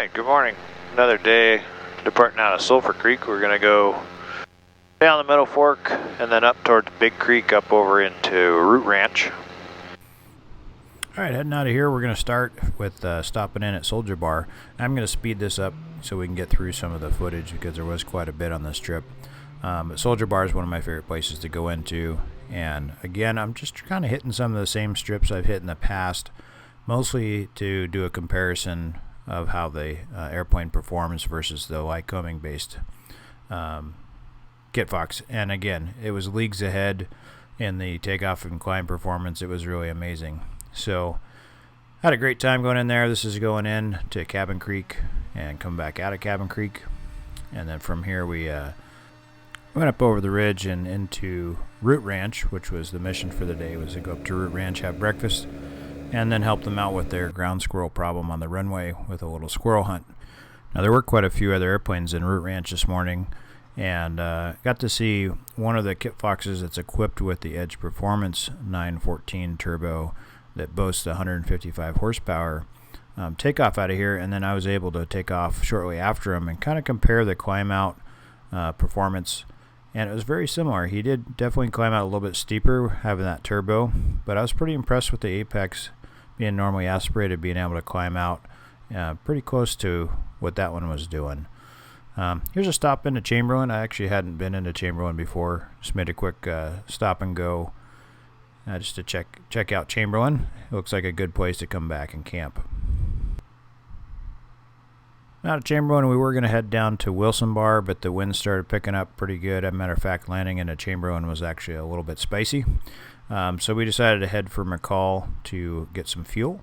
Alright, good morning. Another day departing out of Sulphur Creek. We're going to go down the Middle Fork and then up towards Big Creek up over into Root Ranch. Alright, heading out of here, we're going to start with stopping in at Soldier Bar. I'm going to speed this up so we can get through some of the footage because there was quite a bit on this trip. But Soldier Bar is one of my favorite places to go into. And again, I'm just kind of hitting some of the same strips I've hit in the past, mostly to do a comparison of how the airplane performs versus the Lycoming based Kitfox. And again, it was leagues ahead in the takeoff and climb performance. It was really amazing. So had a great time going in there. This is going in to Cabin Creek and come back out of Cabin Creek, and then from here we went up over the ridge and into Root Ranch, which was the mission for the day, was to go up to Root Ranch, have breakfast, and then help them out with their ground squirrel problem on the runway with a little squirrel hunt. Now, there were quite a few other airplanes in Root Ranch this morning, and got to see one of the Kitfoxes that's equipped with the Edge Performance 914 turbo that boasts 155 horsepower take off out of here, and then I was able to take off shortly after him and kind of compare the climb out performance, and it was very similar. He did definitely climb out a little bit steeper having that turbo, but I was pretty impressed with the Apex being normally aspirated, being able to climb out pretty close to what that one was doing. Here's a stop into Chamberlain. I actually hadn't been into Chamberlain before. Just made a quick stop and go just to check out Chamberlain. It looks like a good place to come back and camp. Out of Chamberlain, we were going to head down to Wilson Bar, but the wind started picking up pretty good. As a matter of fact, landing into Chamberlain was actually a little bit spicy. So we decided to head for McCall to get some fuel.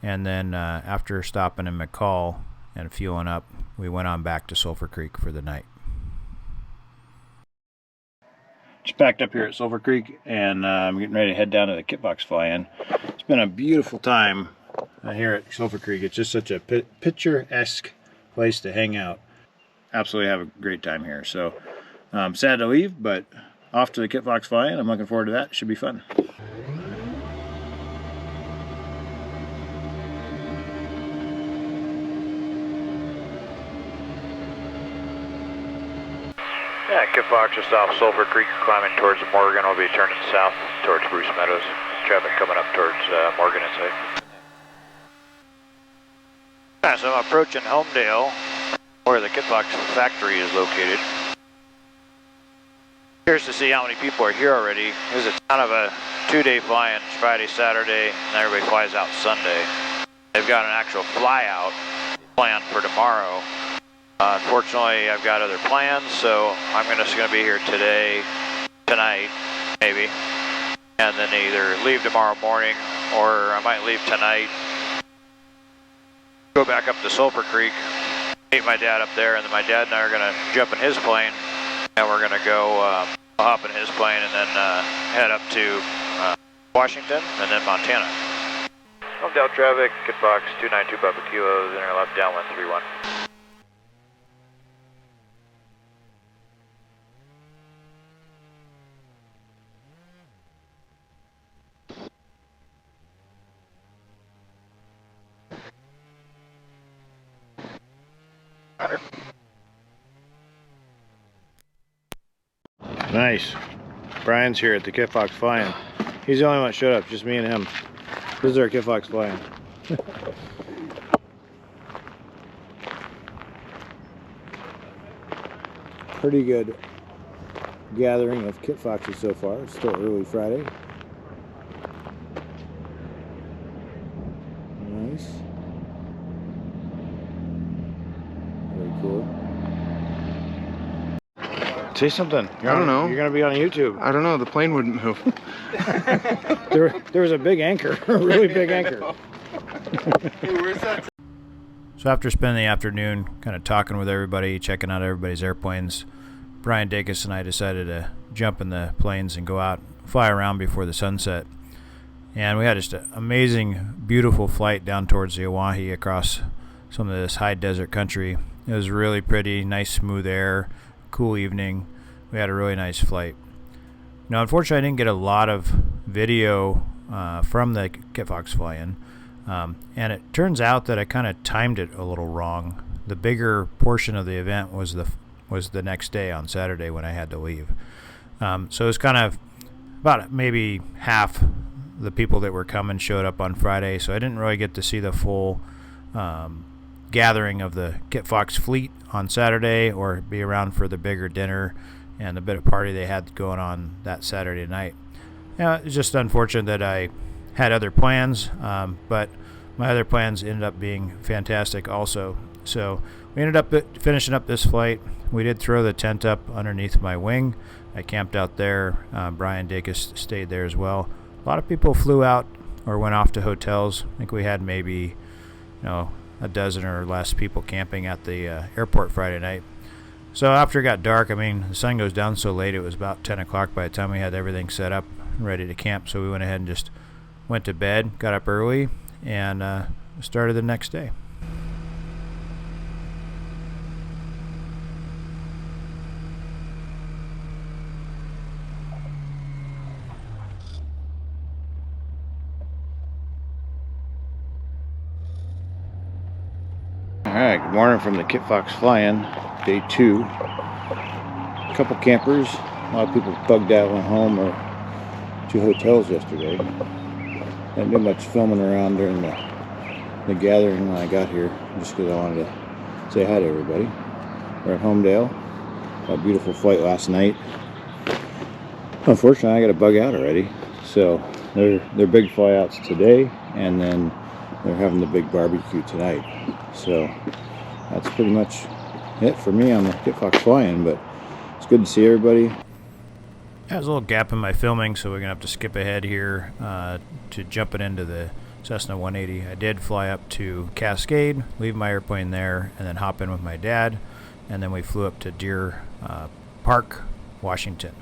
And then after stopping in McCall and fueling up, we went on back to Sulphur Creek for the night. Just packed up here at Sulphur Creek, and I'm getting ready to head down to the Kitfox fly-in. It's been a beautiful time here at Sulphur Creek. It's just such a picturesque place to hang out. Absolutely have a great time here. So I'm sad to leave, but off to the Kitfox fly-in. I'm looking forward to that. It should be fun. Yeah, Kitfox just off Sulphur Creek, climbing towards Morgan. We'll be turning south towards Bruce Meadows. Traffic coming up towards Morgan inside. Yeah, so I'm approaching Homedale, where the Kitfox factory is located. Curious to see how many people are here already. This is kind of a two-day fly-in. It's Friday, Saturday, and everybody flies out Sunday. They've got an actual fly-out planned for tomorrow. Unfortunately, I've got other plans, so I'm just going to be here tonight, maybe, and then either leave tomorrow morning, or I might leave tonight, go back up to Sulphur Creek, meet my dad up there, and then my dad and I are going to jump in his plane, and we're going to go hop in his plane and then head up to Washington and then Montana. Homedale traffic, Kitfox 292 Papa Kilo, then our left downwind 31. Nice. Brian's here at the Kitfox fly-in. He's the only one that showed up, just me and him. This is our Kitfox fly-in. Pretty good gathering of Kitfoxes so far. It's still early Friday. Nice. Very cool. Say something. I don't know. You're going to be on YouTube. I don't know. The plane wouldn't move. there was a big anchor, a really big anchor. Hey, where's that? So after spending the afternoon kind of talking with everybody, checking out everybody's airplanes, Brian Dacus and I decided to jump in the planes and go out, fly around before the sunset. And we had just an amazing, beautiful flight down towards the Oahe across some of this high desert country. It was really pretty, nice smooth air, cool evening. We had a really nice flight. Now, unfortunately, I didn't get a lot of video from the Kitfox fly-in. And it turns out that I kind of timed it a little wrong. The bigger portion of the event was the next day on Saturday when I had to leave. So it was kind of about maybe half the people that were coming showed up on Friday, so I didn't really get to see the full gathering of the Kitfox fleet on Saturday or be around for the bigger dinner and the bit of party they had going on that Saturday night. It's just unfortunate that I had other plans, but my other plans ended up being fantastic also. So we ended up finishing up this flight. We did throw the tent up underneath my wing. I camped out there. Brian Dacus stayed there as well. A lot of people flew out or went off to hotels. I think we had maybe, a dozen or less people camping at the airport Friday night. So after it got dark, the sun goes down so late, it was about 10 o'clock by the time we had everything set up and ready to camp. So we went ahead and just went to bed, got up early, and started the next day. Alright, good morning from the Kitfox fly-in, day 2. A couple campers, a lot of people bugged out, went home or to hotels yesterday. Didn't do much filming around during the gathering when I got here, just because I wanted to say hi to everybody. We're at Homedale. Had a beautiful flight last night. Unfortunately, I got to bug out already, so they're big flyouts today, and then they're having the big barbecue tonight. So that's pretty much it for me on the Kitfox fly-in, but it's good to see everybody. There's a little gap in my filming, so we're going to have to skip ahead here to jump it into the Cessna 180. I did fly up to Cascade, leave my airplane there, and then hop in with my dad, and then we flew up to Deer Park, Washington.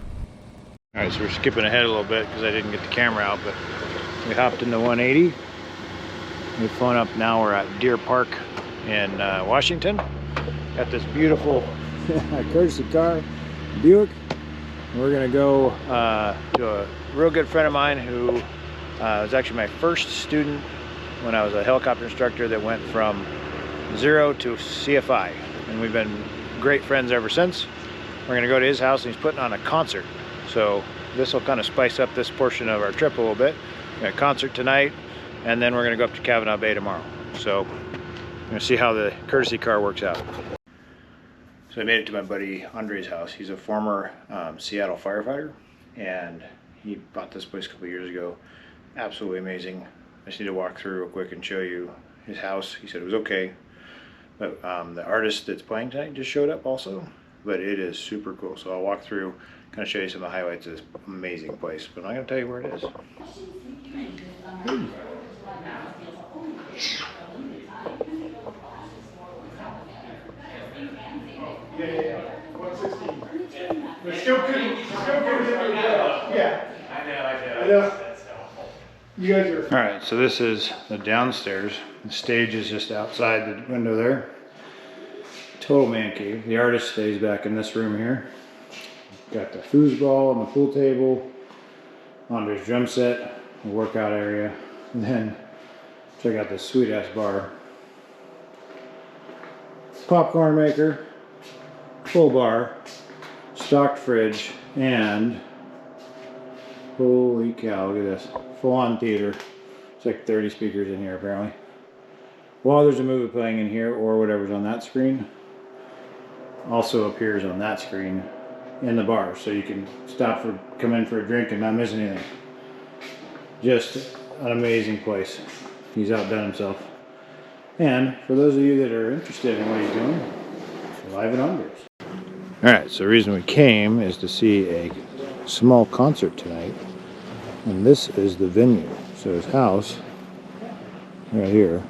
All right, so we're skipping ahead a little bit because I didn't get the camera out, but we hopped in the 180. We've flown up now, we're at Deer Park in Washington. Got this beautiful courtesy car, Buick. We're gonna go to a real good friend of mine who was actually my first student when I was a helicopter instructor that went from 0 to CFI. And we've been great friends ever since. We're gonna go to his house and he's putting on a concert. So this will kind of spice up this portion of our trip a little bit. We got a concert tonight, and then we're gonna go up to Kavanaugh Bay tomorrow. So I'm gonna see how the courtesy car works out. So I made it to my buddy Andre's house. He's a former Seattle firefighter, and he bought this place a couple years ago. Absolutely amazing. I just need to walk through real quick and show you his house. He said it was okay, but the artist that's playing tonight just showed up also, but it is super cool. So I'll walk through, kind of show you some of the highlights of this amazing place, but I'm not gonna tell you where it is. Yeah. 116. But still couldn't yeah. I know. You guys are. Alright, so this is the downstairs. The stage is just outside the window there. Total man cave. The artist stays back in this room here. Got the foosball and the pool table. Andre's drum set, the workout area. And then check out this sweet ass bar. Popcorn maker. Full bar, stocked fridge, and holy cow, look at this, full-on theater. It's like 30 speakers in here apparently. While there's a movie playing in here, or whatever's on that screen, also appears on that screen in the bar, so you can come in for a drink and not miss anything. Just an amazing place. He's outdone himself. And for those of you that are interested in what he's doing, live at Andre's. Alright, so the reason we came is to see a small concert tonight, and this is the venue. So his house, right here.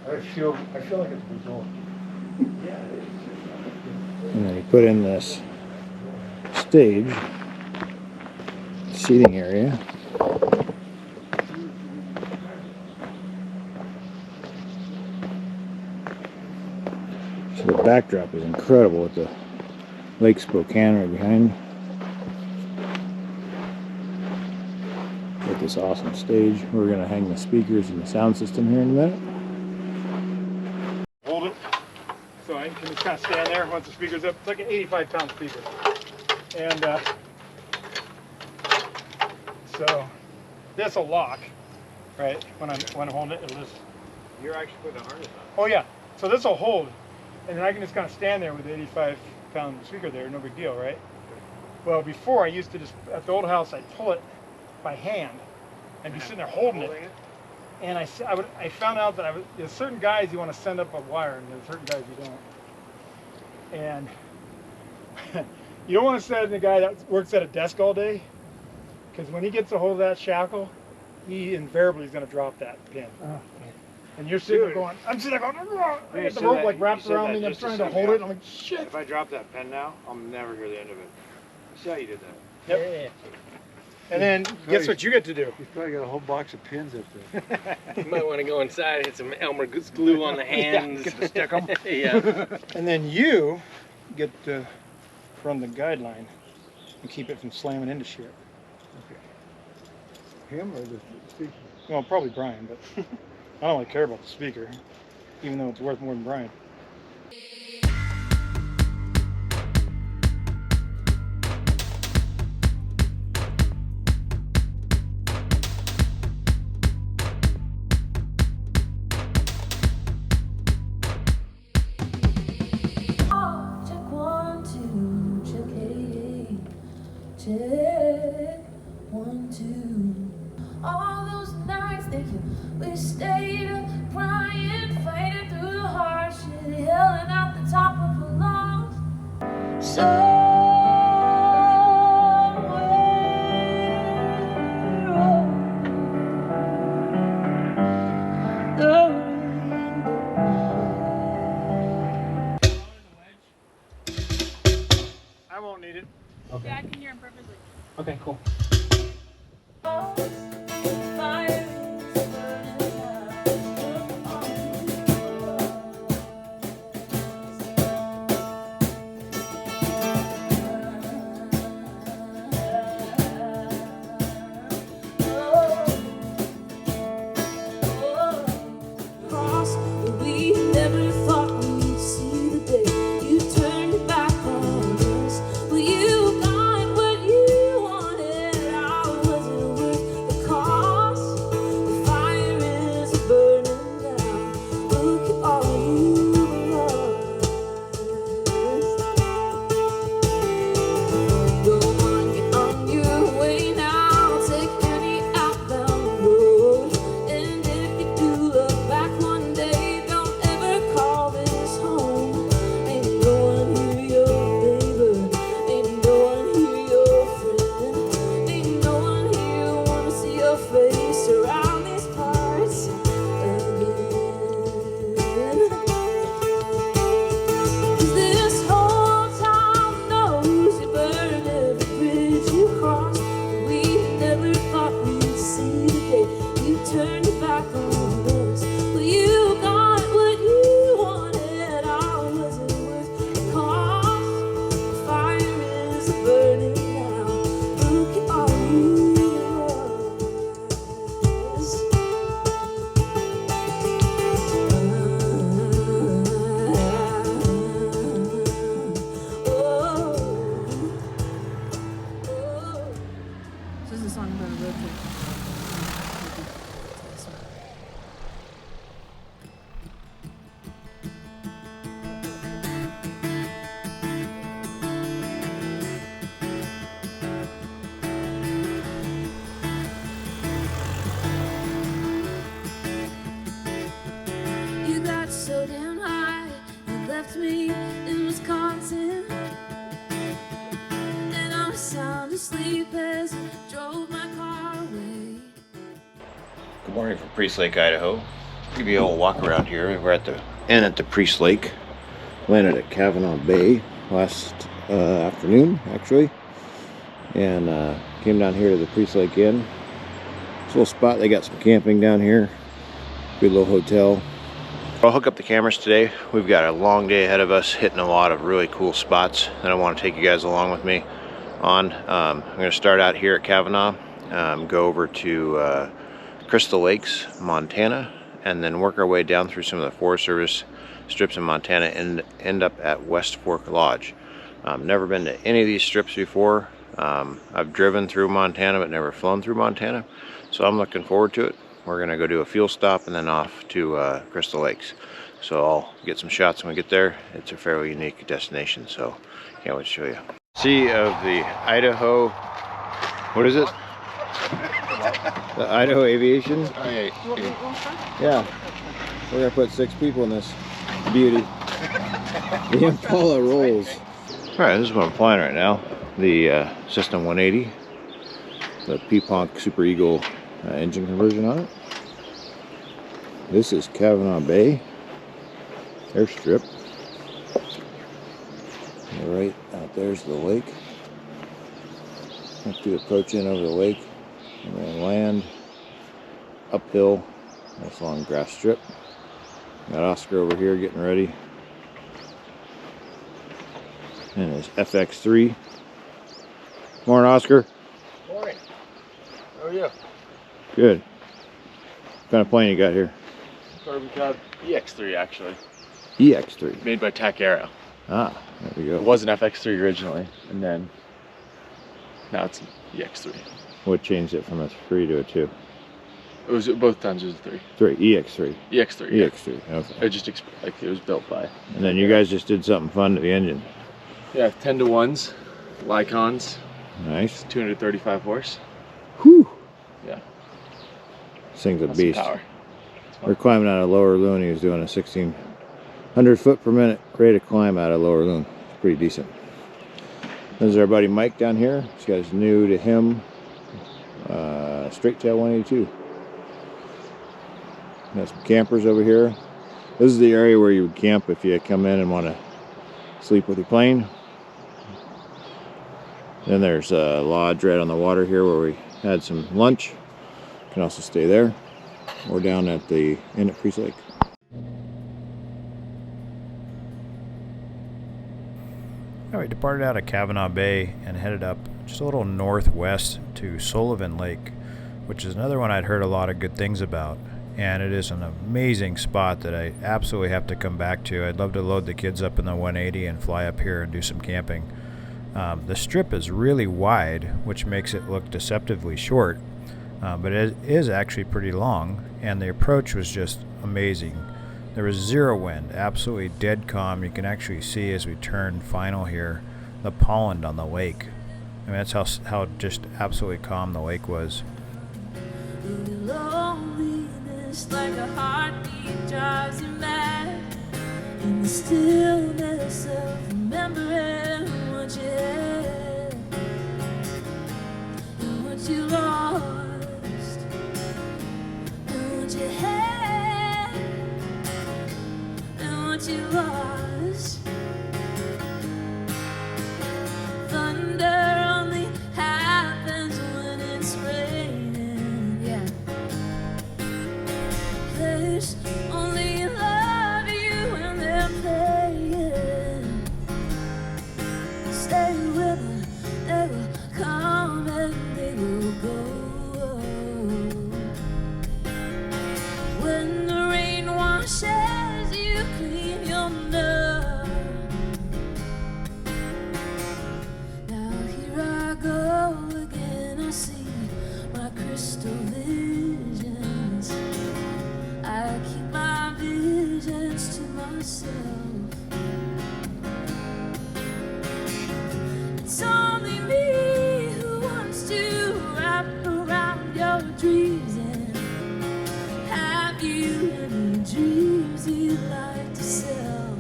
I feel like it's resort. And then he put in this stage, seating area. So the backdrop is incredible with the Lake Spokane right behind. The got this awesome stage. We're going to hang the speakers and the sound system here in a minute. Hold it. So I can just kind of stand there once the speaker's up. It's like an 85-pound speaker. And so this will lock, right? When I'm holding it, it'll just. You're actually putting a harness on. Oh yeah. So this will hold, and then I can just kind of stand there with the 85-pound speaker there. No big deal, right? Well, before I used to just at the old house, I'd pull it by hand and be sitting there holding it. And I found out that there's certain guys you want to send up a wire, and there's certain guys you don't. And you don't want to send a guy that works at a desk all day, because when he gets a hold of that shackle, he invariably is going to drop that pin. Oh. And you're sitting there going, I'm sitting there going, I got the rope like wrapped around me, and I'm trying to hold it, and I'm like, shit. If I drop that pen now, I'll never hear the end of it. See how you did that? Yep. Yeah. And then, guess what you get to do? He's probably got a whole box of pins up there. You might want to go inside, hit some Elmer glue on the hands. Get to stick them. Yeah. And then you get to run the guideline and keep it from slamming into shit. Him or the speaker? Well, probably Brian, but I don't really care about the speaker, even though it's worth more than Brian. Check 1, 2. All those nights that we stayed up crying, fighting through the hardship, yelling at the top of our lungs. I won't need it. Okay. Yeah, I can hear him perfectly. Okay, cool. So damn high, you left me in Wisconsin, and I was sound asleep as I drove my car away. Good morning from Priest Lake, Idaho. Give you a little walk around here. We're at the inn at the Priest Lake. Landed at Kavanaugh Bay last afternoon, actually, and came down here to the Priest Lake Inn. It's a little spot. They got some camping down here. Good little hotel. I'll hook up the cameras today. We've got a long day ahead of us, hitting a lot of really cool spots that I want to take you guys along with me on. I'm going to start out here at Kavanaugh go over to Crystal Lakes, Montana, and then work our way down through some of the Forest Service strips in Montana and end up at West Fork Lodge. Never been to any of these strips before. I've driven through Montana but never flown through Montana, so I'm looking forward to it. We're going to go do a fuel stop and then off to Crystal Lakes. So I'll get some shots when we get there. It's a fairly unique destination, so can't wait to show you. Sea of the Idaho, what is it? The Idaho Aviation? Yeah. We're going to put 6 people in this beauty. The Impala rolls. Alright, this is what I'm flying right now. The Cessna 180. The P-Ponk Super Eagle engine conversion on it. This is Kavanaugh Bay airstrip. And right out there's the lake. Have to approach in over the lake and then land uphill. Nice long grass strip. Got Oscar over here getting ready. And his FX3. Morning, Oscar. Morning. How are you? Good. What kind of plane you got here? Carbon Cloud EX3 actually. EX3. Made by Aero. Ah, there we go. It was an FX3 originally, and then now it's an EX3. What changed it from a 3 to a 2? It was both times it was a 3. 3, EX3. EX3. Yeah. EX3, okay. It just like it was built by. And then you guys just did something fun to the engine. Yeah, 10-to-1s, Lycons. Nice. 235 horse. Whew. Yeah. This thing's a That's some beast. power. We're climbing out of Lower Loon. He was doing a 1,600 foot per minute rate of climb out of Lower Loon. It's pretty decent. There's our buddy Mike down here. He's got his new to him straight tail 182. Got some campers over here. This is the area where you would camp if you come in and want to sleep with your plane. Then there's a lodge right on the water here where we had some lunch. You can also stay there. Or down at the inn at Priest Lake. All right, departed out of Kavanaugh Bay and headed up just a little northwest to Sullivan Lake, which is another one I'd heard a lot of good things about. And it is an amazing spot that I absolutely have to come back to. I'd love to load the kids up in the 180 and fly up here and do some camping. The strip is really wide, which makes it look deceptively short, but it is actually pretty long, and the approach was just amazing. There was zero wind, absolutely dead calm. You can actually see as we turn final here the pollen on the lake. I mean, that's how just absolutely calm the lake was. Loneliness like a heartbeat drives you mad. In the stillness of remembering what you had and what you lost and what you had and what you lost. Thunder only happens when it's raining, yeah. There's only love you when they're playing. Stay with her, they will come and they will go. When the rain washes you clean, you'll know. Now here I go again, I see my crystal visions. I keep my visions to myself. It's only me who wants to wrap around your dreams. And have you any dreams you'd like to sell?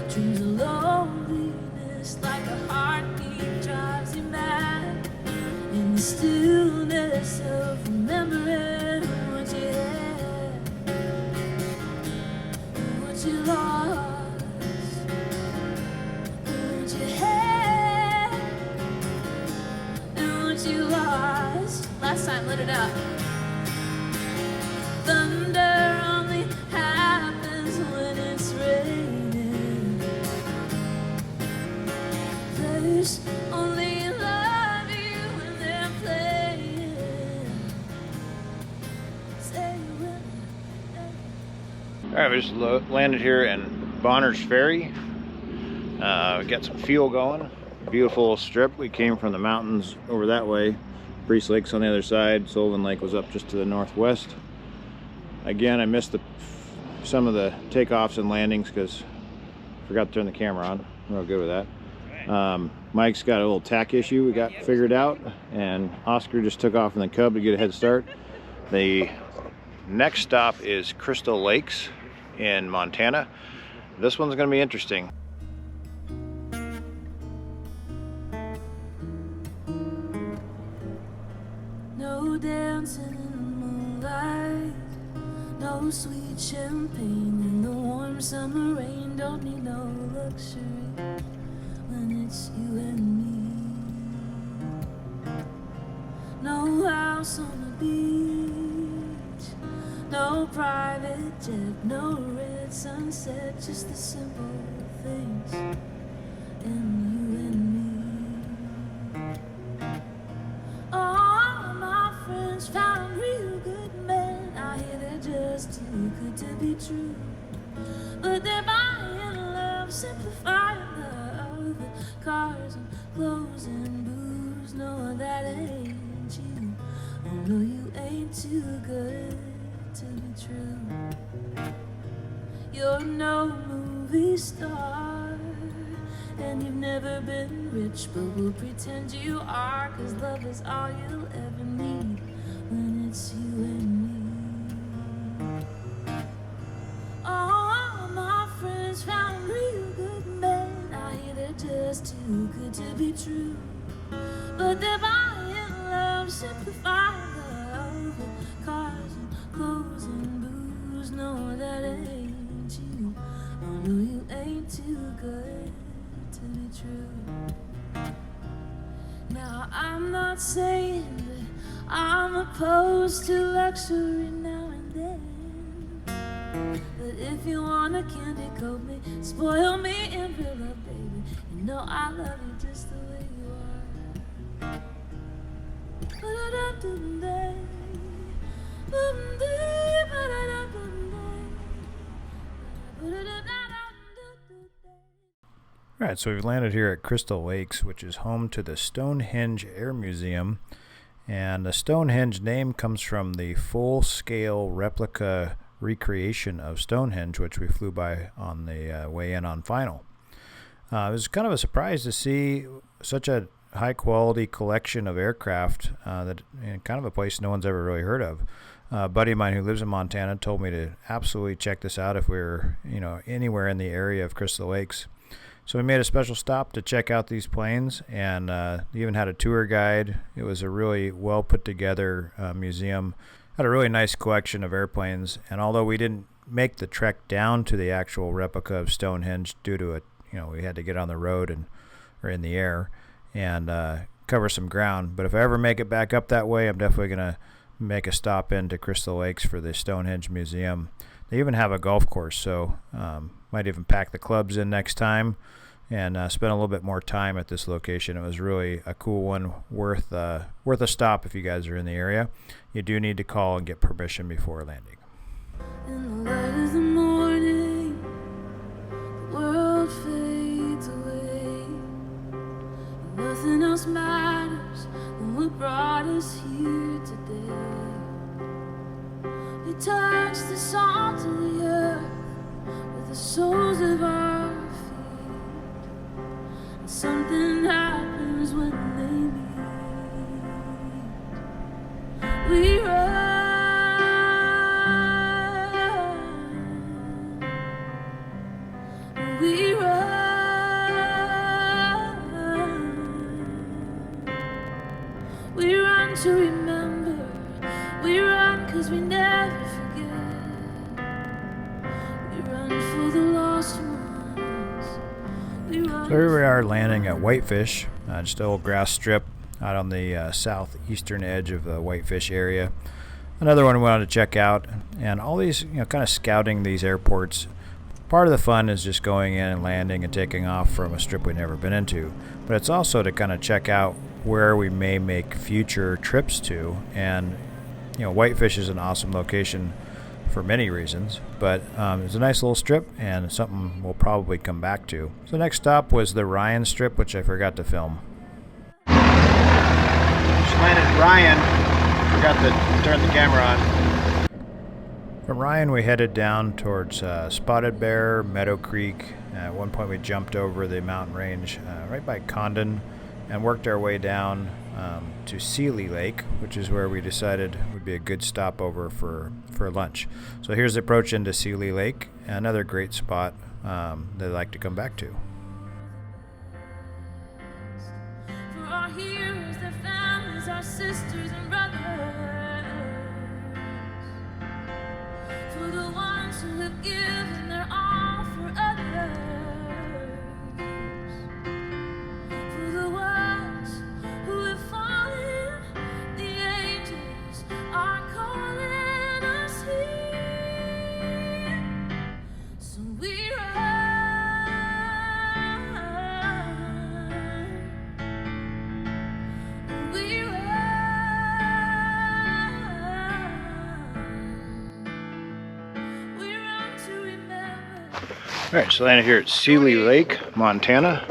Dreams of loneliness like a heartbeat drives you mad. In the stillness of remembering what you had and what you lost and what you had and what you lost. Last time, let it out. Thunder only happens when it's raining. There's only love you when they're playing. Alright, we just landed here in Bonner's Ferry. We got some fuel going. Beautiful strip. We came from the mountains over that way. Priest Lake's on the other side. Sullivan Lake was up just to the northwest. Again, I missed some of the takeoffs and landings because I forgot to turn the camera on. I'm real good with that. Mike's got a little tack issue we got figured out, and Oscar just took off in the Cub to get a head start. The next stop is Crystal Lakes in Montana. This one's going to be interesting. No dancing in the moonlight, no sweet champagne in the warm summer rain. Don't need no luxury when it's you and me. No house on the beach, no private jet, no red sunset, just the simple things in you and me. All my friends found real good men. I hear they're just too good to be true, but they're buying love, simplifying love, cars and clothes and booze. No, that ain't you. Oh no, you ain't too good to be true. You're no movie star, and you've never been rich, but we'll pretend you are, 'cause love is all you'll ever need when it's you and me. All my friends found real good men. I hear they're just too good to be true, but they're buying love, simplifying love, cars and clothes and booze. No, that ain't you. Oh no, you ain't too good to be true. Now I'm not saying that I'm opposed to luxury now and then, but if you wanna candy coat me, spoil me in real love, baby, you know I love you just the way you are. Alright, so we've landed here at Crystal Lakes, which is home to the Stonehenge Air Museum. And the Stonehenge name comes from the full-scale replica recreation of Stonehenge, which we flew by on the way in on final. It was kind of a surprise to see such a high-quality collection of aircraft that in kind of a place no one's ever really heard of. A buddy of mine who lives in Montana told me to absolutely check this out if we were, anywhere in the area of Crystal Lakes. So we made a special stop to check out these planes, and even had a tour guide. It was a really well put together museum. Had a really nice collection of airplanes, and although we didn't make the trek down to the actual replica of Stonehenge due to it, we had to get on the road or in the air and cover some ground. But if I ever make it back up that way, I'm definitely going to make a stop into Crystal Lakes for the Stonehenge Museum. They even have a golf course, so might even pack the clubs in next time and spend a little bit more time at this location. It was really a cool one, worth a stop if you guys are in the area. You do need to call and get permission before landing. In the light of the morning, the world fades away. Nothing else matters than what brought us here today. We touch the salt of the earth with the soles of our feet. And something happens when they meet. We run. We run. We run to remember. We run 'cause we never forget. We run for the lost ones. We run. So here we are landing at Whitefish, just a little grass strip out on the southeastern edge of the Whitefish area. Another one we wanted to check out, and all these, kind of scouting these airports. Part of the fun is just going in and landing and taking off from a strip we've never been into, but it's also to kind of check out where we may make future trips to. And Whitefish is an awesome location for many reasons, but it's a nice little strip and something we'll probably come back to. So next stop was the Ryan strip, which I forgot to film. Just landed at Ryan. Forgot to turn the camera on. From Ryan, we headed down towards Spotted Bear, Meadow Creek. At one point, we jumped over the mountain range right by Condon and worked our way down to Seeley Lake, which is where we decided would be a good stopover for lunch. So here's the approach into Seeley Lake, another great spot that I'd like to come back to. For our heroes, their families, our sisters and brothers. For the ones who have given their all for others. For the ones who have fallen, the angels are calling us here. So we run, we run, we run to remember. Alright, so landed here at Seeley Lake, Montana.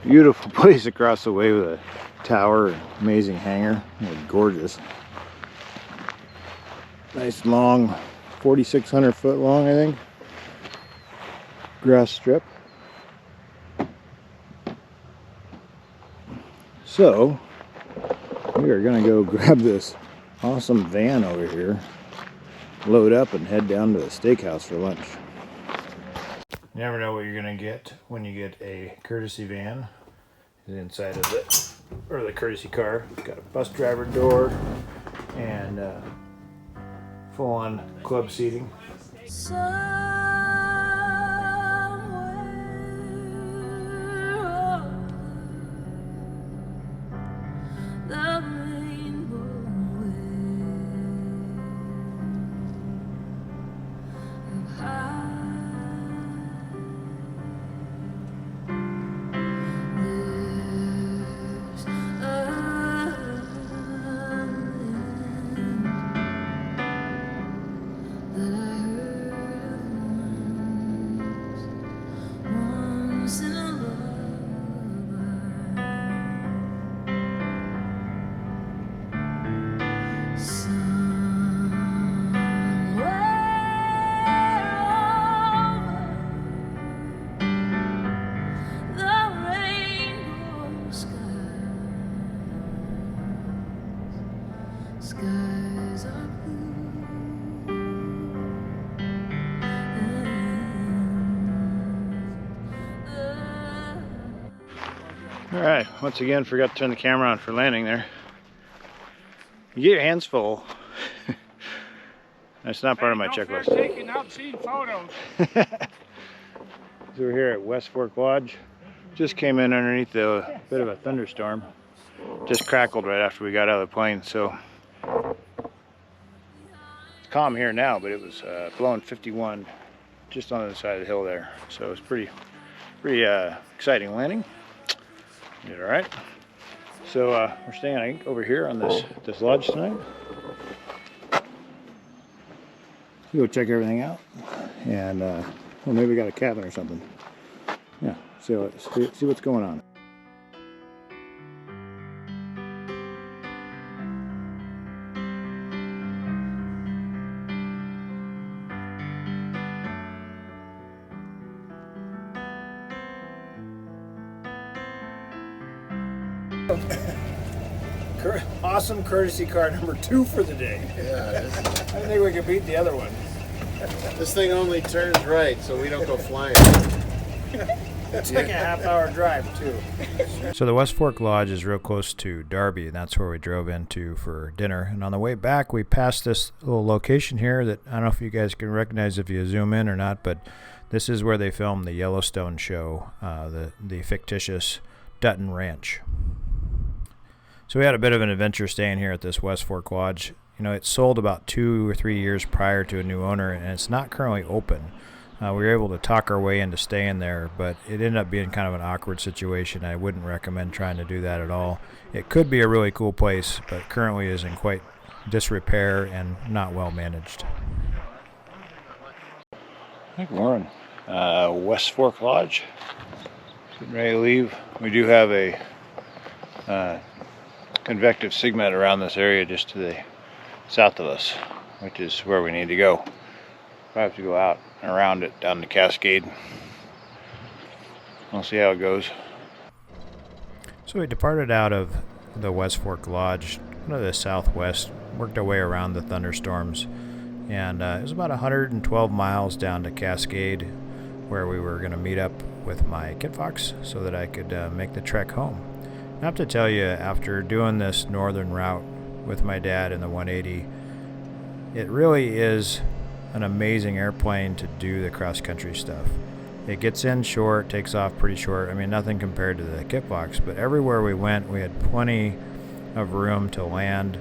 Beautiful place across the way with a tower, amazing hangar. Gorgeous. Nice long, 4,600 foot long, I think. Grass strip. So, we are going to go grab this awesome van over here, load up, and head down to the steakhouse for lunch. You never know what you're going to get when you get a courtesy van. The inside of it, or the courtesy car. It's got a bus driver door and full-on club seating. Skies are blue. Alright, once again, forgot to turn the camera on for landing there. You get your hands full. That's not part of my checklist. Taking out seeing photos. So we're here at West Fork Lodge. Just came in underneath a bit of a thunderstorm. Just crackled right after we got out of the plane, so it's calm here now, but it was blowing 51 just on the side of the hill there. So it was pretty exciting landing. Did all right. So we're staying, I think, over here on this lodge tonight. Go check everything out, and well, maybe we got a cabin or something. Yeah, see what's going on. Awesome courtesy car number 2 for the day. Yeah, I think we can beat the other one. this thing only turns right, so we don't go flying. It's like a half-hour drive too. So the West Fork Lodge is real close to Darby, and that's where we drove into for dinner. And on the way back, we passed this little location here that I don't know if you guys can recognize if you zoom in or not, but this is where they filmed the Yellowstone show, the fictitious Dutton Ranch. So we had a bit of an adventure staying here at this West Fork Lodge. You know, it sold about 2 or 3 years prior to a new owner, and it's not currently open. We were able to talk our way into staying there, but it ended up being kind of an awkward situation. I wouldn't recommend trying to do that at all. It could be a really cool place, but currently is in quite disrepair and not well managed. Good morning. West Fork Lodge. Getting ready to leave. We do have a convective sigma around this area just to the south of us, which is where we need to go. I have to go out and around it down the Cascade. We'll see how it goes. So we departed out of the West Fork Lodge, kind of the southwest, worked our way around the thunderstorms, and it was about 112 miles down to Cascade, where we were going to meet up with my Kitfox so that I could make the trek home. I have to tell you, after doing this northern route with my dad in the 180, it really is an amazing airplane to do the cross-country stuff. It gets in short, takes off pretty short. I mean, nothing compared to the Kitfox, but everywhere we went, we had plenty of room to land,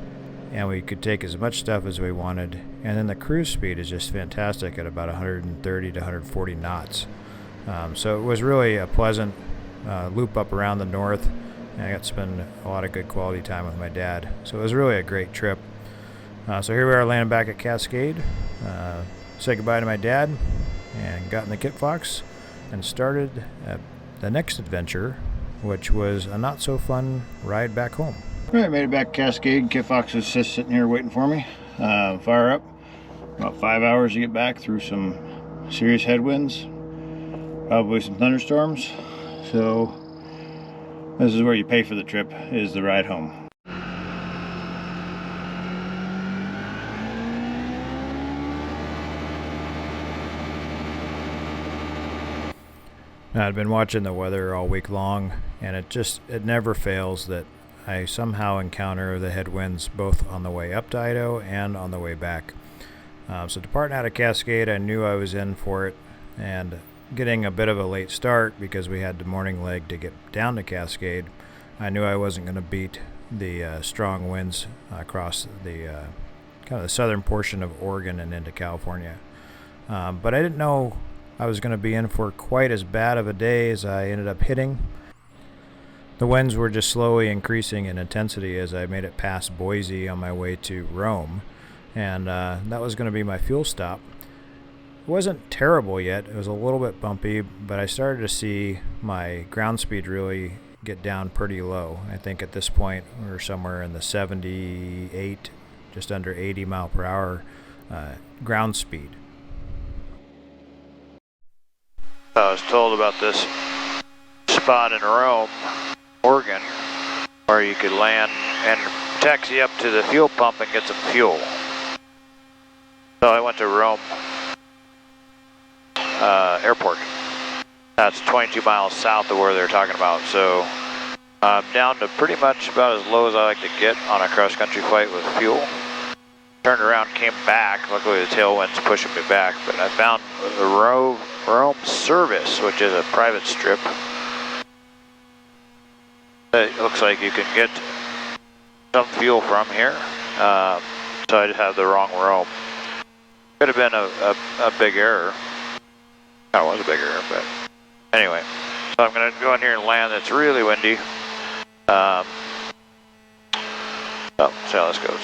and we could take as much stuff as we wanted. And then the cruise speed is just fantastic at about 130 to 140 knots. So it was really a pleasant loop up around the north, and I got to spend a lot of good quality time with my dad. So it was really a great trip. So here we are landing back at Cascade. Said goodbye to my dad and got in the Kitfox and started the next adventure, which was a not so fun ride back home. All right, made it back to Cascade. Kitfox is just sitting here waiting for me. Fire up. About 5 hours to get back through some serious headwinds, probably some thunderstorms. So this is where you pay for the trip, is the ride home. I'd been watching the weather all week long, and it never fails that I somehow encounter the headwinds both on the way up to Idaho and on the way back. So departing out of Cascade, I knew I was in for it, and getting a bit of a late start because we had the morning leg to get down to Cascade, I knew I wasn't going to beat the strong winds across the kind of the southern portion of Oregon and into California. But I didn't know I was going to be in for quite as bad of a day as I ended up hitting. The winds were just slowly increasing in intensity as I made it past Boise on my way to Rome, and that was going to be my fuel stop. It wasn't terrible yet. It was a little bit bumpy, but I started to see my ground speed really get down pretty low. I think at this point we were somewhere in the 78, just under 80 mile per hour ground speed. I was told about this spot in Rome, Oregon, where you could land and taxi up to the fuel pump and get some fuel. So I went to Rome airport. That's 22 miles south of where they're talking about. So I'm down to pretty much about as low as I like to get on a cross-country flight with fuel. Turned around, came back. Luckily the tailwind's pushing me back, but I found the Rome service, which is a private strip. It looks like you can get some fuel from here. So I just have the wrong Rome. Could have been a big error. That was a big error, but anyway. So I'm going to go in here and land. It's really windy. So see how this goes.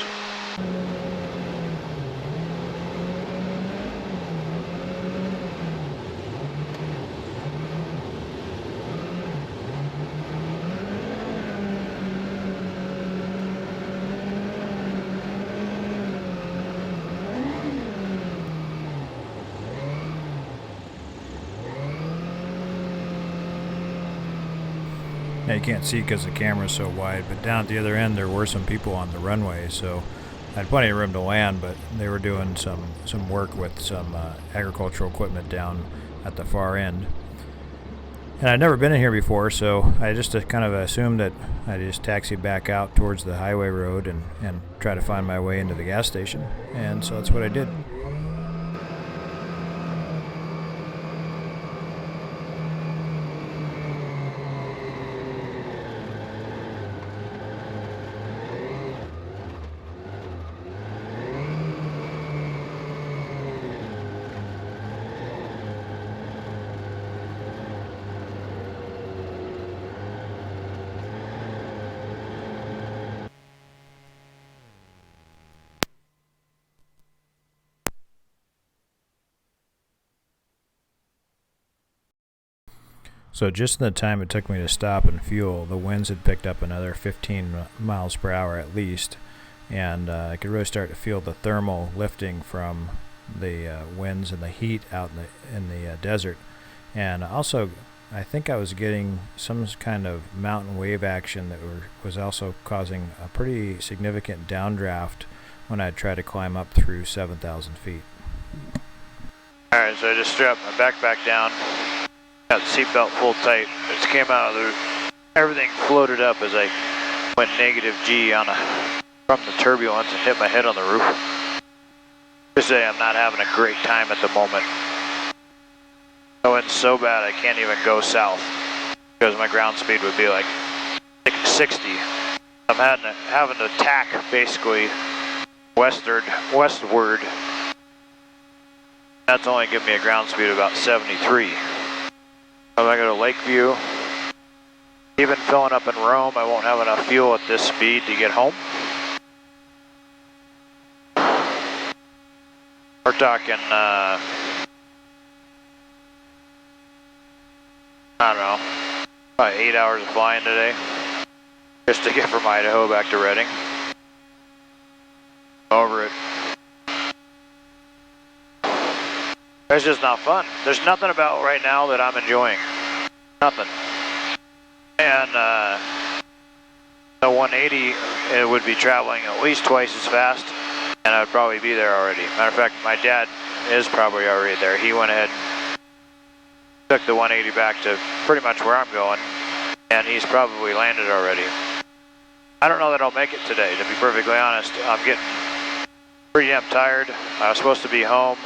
Now you can't see because the camera's so wide, but down at the other end there were some people on the runway, so I had plenty of room to land, but they were doing some work with some agricultural equipment down at the far end. And I'd never been in here before, so I just kind of assumed that I'd just taxi back out towards the highway road and try to find my way into the gas station, and so that's what I did. So just in the time it took me to stop and fuel, the winds had picked up another 15 miles per hour at least, and I could really start to feel the thermal lifting from the winds and the heat out in the desert. And also, I think I was getting some kind of mountain wave action that was also causing a pretty significant downdraft when I tried to climb up through 7,000 feet. Alright, so I just strapped my backpack down, got the seatbelt pulled tight. It just came out of everything floated up as I went negative G from the turbulence and hit my head on the roof. Just say I'm not having a great time at the moment. The wind's so bad I can't even go south because my ground speed would be like 60. I'm having to tack basically westward. That's only giving me a ground speed of about 73. If I go to Lakeview, even filling up in Rome, I won't have enough fuel at this speed to get home. We're talking, I don't know, probably 8 hours of flying today, just to get from Idaho back to Redding. Over it. It's just not fun. There's nothing about right now that I'm enjoying. Nothing. And the 180, it would be traveling at least twice as fast, and I'd probably be there already. Matter of fact, my dad is probably already there. He went ahead and took the 180 back to pretty much where I'm going, and he's probably landed already. I don't know that I'll make it today, to be perfectly honest. I'm getting pretty damn tired. I was supposed to be home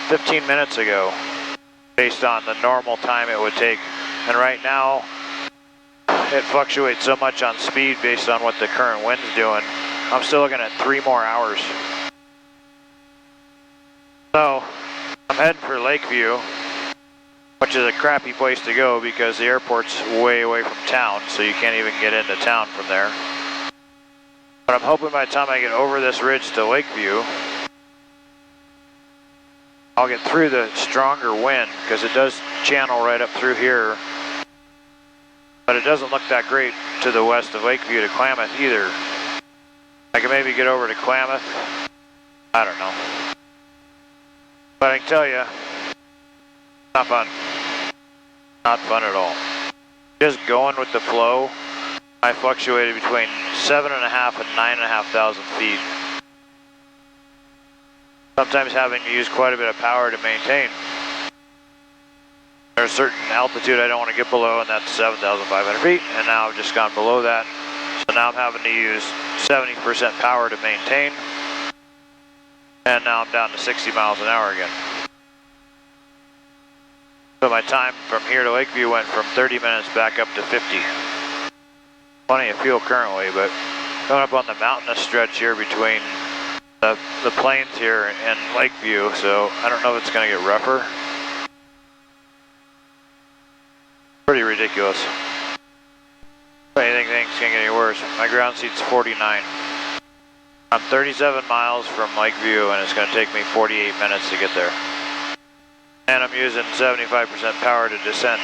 15 minutes ago, based on the normal time it would take. And right now, it fluctuates so much on speed based on what the current wind's doing. I'm still looking at 3 more hours. So, I'm heading for Lakeview, which is a crappy place to go because the airport's way away from town, so you can't even get into town from there. But I'm hoping by the time I get over this ridge to Lakeview, I'll get through the stronger wind, because it does channel right up through here, but it doesn't look that great to the west of Lakeview to Klamath either. I can maybe get over to Klamath. I don't know. But I can tell you, not fun. Not fun at all. Just going with the flow, I fluctuated between 7,500 and 9,500 feet. Sometimes having to use quite a bit of power to maintain. There's a certain altitude I don't want to get below, and that's 7,500 feet, and now I've just gone below that. So now I'm having to use 70% power to maintain, and now I'm down to 60 miles an hour again. So my time from here to Lakeview went from 30 minutes back up to 50. Plenty of fuel currently, but going up on the mountainous stretch here between the plains here and Lakeview, so I don't know if it's going to get rougher. Pretty ridiculous. If anything, things can't get any worse. My ground seat's 49. I'm 37 miles from Lakeview, and it's going to take me 48 minutes to get there. And I'm using 75% power to descend.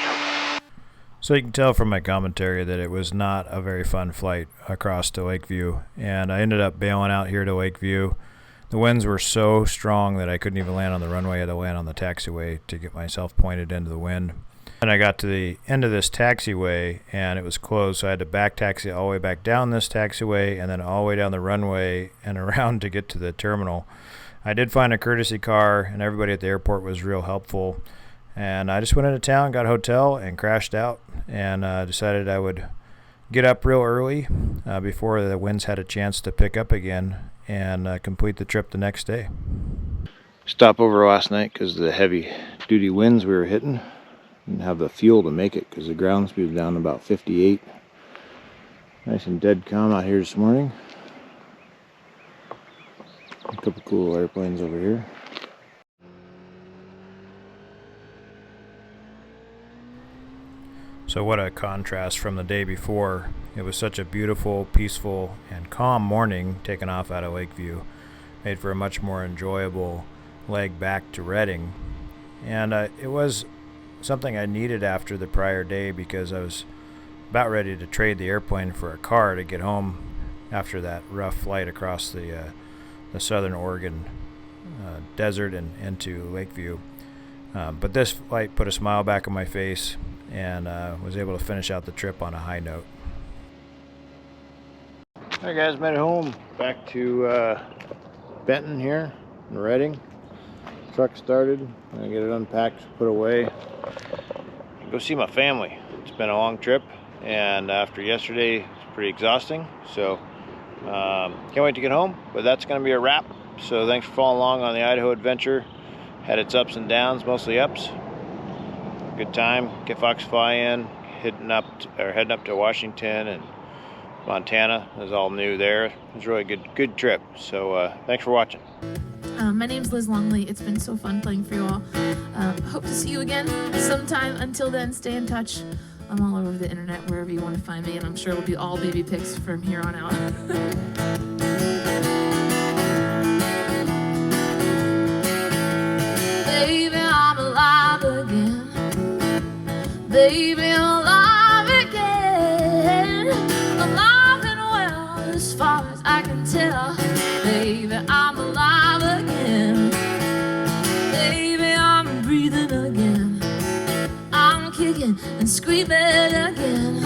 So you can tell from my commentary that it was not a very fun flight across to Lakeview, and I ended up bailing out here to Lakeview. The winds were so strong that I couldn't even land on the runway. I had to land on the taxiway to get myself pointed into the wind. And I got to the end of this taxiway, and it was closed, so I had to back taxi all the way back down this taxiway and then all the way down the runway and around to get to the terminal. I did find a courtesy car, and everybody at the airport was real helpful. And I just went into town, got a hotel, and crashed out, and decided I would get up real early before the winds had a chance to pick up again and complete the trip the next day. Stop over last night because of the heavy duty winds we were hitting. Didn't have the fuel to make it because the ground speed was down to about 58. Nice and dead calm out here this morning. A couple cool airplanes over here. So what a contrast from the day before. It was such a beautiful, peaceful, and calm morning taking off out of Lakeview. Made for a much more enjoyable leg back to Redding. And it was something I needed after the prior day because I was about ready to trade the airplane for a car to get home after that rough flight across the southern Oregon desert and into Lakeview. But this flight put a smile back on my face, and was able to finish out the trip on a high note. Alright guys, made it home. Back to Benton here in Redding. Truck started. I'm gonna get it unpacked, put away. Go see my family. It's been a long trip, and after yesterday, it's pretty exhausting. So can't wait to get home. But that's gonna be a wrap. So thanks for following along on the Idaho adventure. Had its ups and downs, mostly ups. Good time. Kitfox fly-in, heading up to Washington and Montana. It was all new there. It was a really good trip. So thanks for watching. My name's Liz Longley. It's been so fun playing for you all. Hope to see you again sometime. Until then, stay in touch. I'm all over the internet, wherever you want to find me, and I'm sure it'll be all baby pics from here on out. Baby, I'm alive again. Baby, I'm alive again. Alive and well, as far as I can tell. Baby, I'm alive again. Baby, I'm breathing again. I'm kicking and screaming again.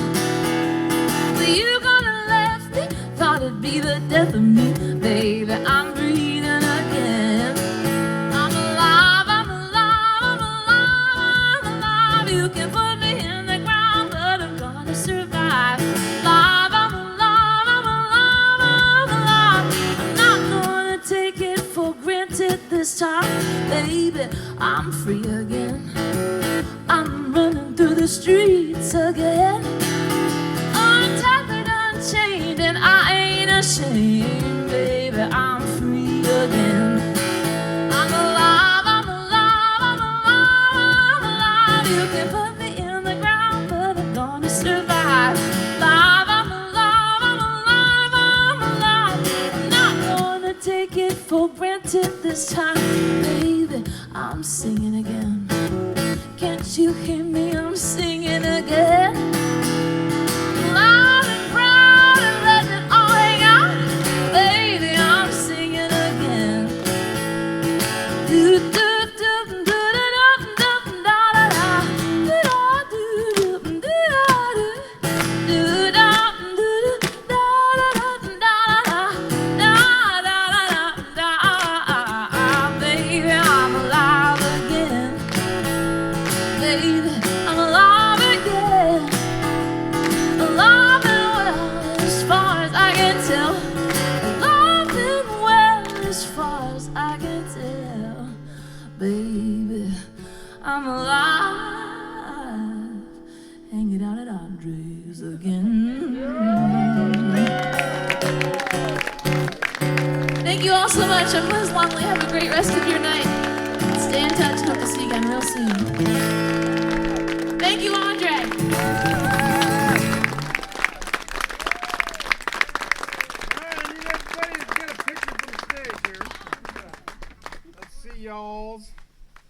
But you gonna left me, thought it'd be the death of me. Baby, I'm breathing again. I'm alive, I'm alive, I'm alive, I'm alive. You can put me in the ground, but I'm gonna survive. Alive, I'm alive, I'm alive, I'm alive. I'm not gonna take it for granted this time. Baby, I'm free again. I'm running through the streets again. Untethered, unchained, and I ain't ashamed. Baby, I'm free again. I'm alive, I'm alive, I'm alive, I'm alive. You can put me in the ground, but I'm gonna survive. Alive, I'm alive, I'm alive, I'm alive. I'm not gonna take it for granted this time. Baby, I'm singing again. Can't you hear me? I'm singing again. Loud and proud and letting it all hang out. Baby, I'm singing again. Do do do do do do da da da. Do do do do do da do da da da. Baby, I'm alive again. Baby, I'm alive again. Alive and well, as far as I can tell. Alive and well, as far as I can tell. Baby, I'm alive. Hanging out at Andre's again. Thank you all so much. I'm Liz Longley. Have a great rest of your night. Stay in touch. Hope to see you again real soon. Thank you, Andre. I need everybody to get a picture from the stage here. Let's see y'all's.